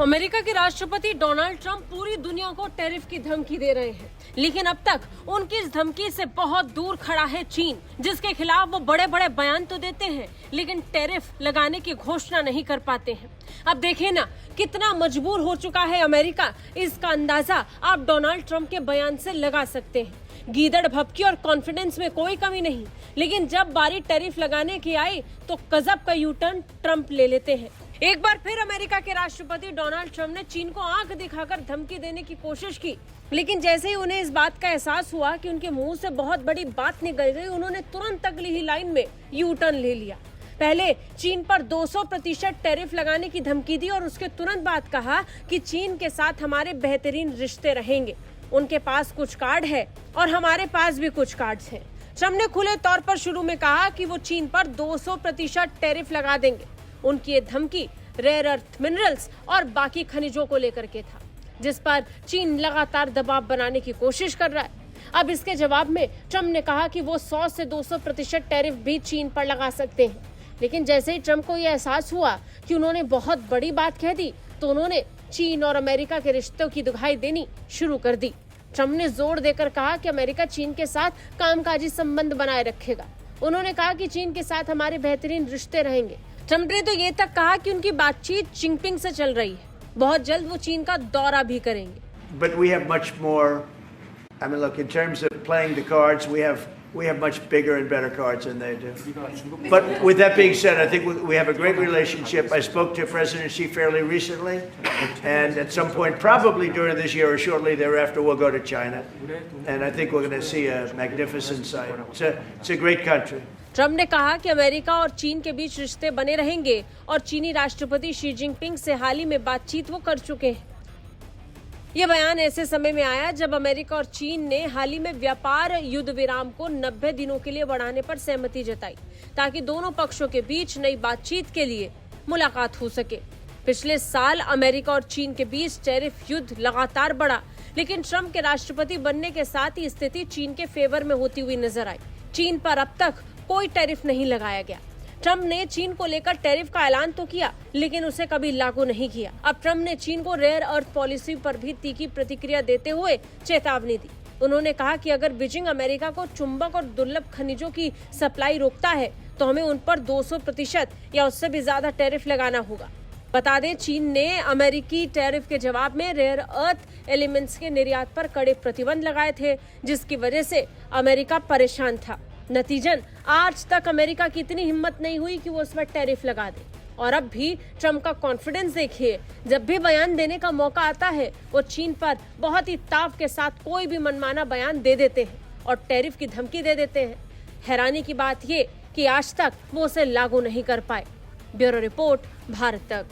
America के राष्ट्रपति Donald Trump पूरी दुनिया को टैरिफ की धमकी दे रहे हैं, लेकिन अब तक उनकी इस धमकी से बहुत दूर खड़ा है चीन, जिसके खिलाफ वो बड़े बड़े बयान तो देते हैं लेकिन टैरिफ लगाने की घोषणा नहीं कर पाते हैं। अब देखिए ना कितना मजबूर हो चुका है अमेरिका, इसका अंदाजा आप डोनाल्ड ट्रंप के बयान से लगा सकते हैं। गीदड़ भभकी और कॉन्फिडेंस में कोई कमी नहीं, लेकिन जब बारी टैरिफ लगाने की आई तो गजब का यू टर्न ट्रंप ले लेते हैं। एक बार फिर अमेरिका के राष्ट्रपति डोनाल्ड ट्रंप ने चीन को आंख दिखाकर धमकी देने की कोशिश की, लेकिन जैसे ही उन्हें इस बात का एहसास हुआ कि उनके मुंह से बहुत बड़ी बात निकल गई, उन्होंने तुरंत अगली ही लाइन में यू टर्न ले लिया। पहले चीन पर 200% टैरिफ लगाने की धमकी दी और उसके तुरंत बाद कहा कि चीन के साथ हमारे बेहतरीन रिश्ते रहेंगे। उनके पास कुछ कार्ड है और हमारे पास भी कुछ कार्ड्स हैं। ट्रंप ने खुले तौर पर शुरू में कहा कि वो चीन पर 200% टैरिफ लगा देंगे। उनकी ये धमकी रेयर अर्थ मिनरल्स और बाकी खनिजों को लेकर के था, जिस पर चीन लगातार दबाव बनाने की कोशिश कर रहा है। अब इसके जवाब में ट्रंप ने कहा कि वो 100 से 200% टैरिफ भी चीन पर लगा सकते हैं, लेकिन जैसे ही ट्रंप को यह एहसास हुआ कि उन्होंने बहुत बड़ी बात कह दी तो उन्होंने चीन और अमेरिका के रिश्तों की दुहाई देनी शुरू कर दी। ट्रंप ने जोर देकर कहा कि अमेरिका चीन के साथ कामकाजी संबंध बनाए रखेगा। उन्होंने कहा कि चीन के साथ हमारे बेहतरीन रिश्ते रहेंगे। ट्रंप ने तो ये तक कहा कि उनकी बातचीत जिनपिंग से चल रही है, बहुत जल्द वो चीन का दौरा भी करेंगे। But we have much more. I mean, look, in terms of playing the cards, we have much bigger and better cards than they do. But with that being said, I think we have a great relationship. I spoke to President Xi fairly recently, and at some point, probably during this year or shortly thereafter, we'll go to China, and I think we're going to see a magnificent sight. It's a great country. Trump ने कहा कि America और चीन के बीच रिश्ते बने रहेंगे और चीनी राष्ट्रपति शी जिनपिंग से हाल ही में बातचीत वो कर चुके हैं। ये बयान ऐसे समय में आया जब अमेरिका और चीन ने हाल ही में व्यापार युद्ध विराम को 90 दिनों के लिए बढ़ाने पर सहमति जताई, ताकि दोनों पक्षों के बीच नई बातचीत के लिए मुलाकात हो सके। पिछले साल अमेरिका और चीन के बीच टैरिफ युद्ध लगातार बढ़ा, लेकिन ट्रंप के राष्ट्रपति बनने के साथ ही स्थिति चीन के फेवर में होती हुई नजर आई। चीन पर अब तक कोई टैरिफ नहीं लगाया गया। ट्रंप ने चीन को लेकर टैरिफ का ऐलान तो किया, लेकिन उसे कभी लागू नहीं किया। अब ट्रंप ने चीन को रेयर अर्थ पॉलिसी पर भी तीखी प्रतिक्रिया देते हुए चेतावनी दी। उन्होंने कहा कि अगर बीजिंग अमेरिका को चुंबक और दुर्लभ खनिजों की सप्लाई रोकता है तो हमें उन पर 200% या उससे भी ज्यादा टैरिफ लगाना होगा। बता दें, चीन ने अमेरिकी टैरिफ के जवाब में रेयर अर्थ एलिमेंट्स के निर्यात पर कड़े प्रतिबंध लगाए थे, जिसकी वजह से अमेरिका परेशान था। नतीजन आज तक अमेरिका की इतनी हिम्मत नहीं हुई कि वो उस पर टैरिफ लगा दे। और अब भी ट्रंप का कॉन्फिडेंस देखिए, जब भी बयान देने का मौका आता है वो चीन पर बहुत ही ताव के साथ कोई भी मनमाना बयान दे देते हैं और टैरिफ की धमकी दे देते हैं। हैरानी की बात ये कि आज तक वो उसे लागू नहीं कर पाए। ब्यूरो रिपोर्ट, भारत तक।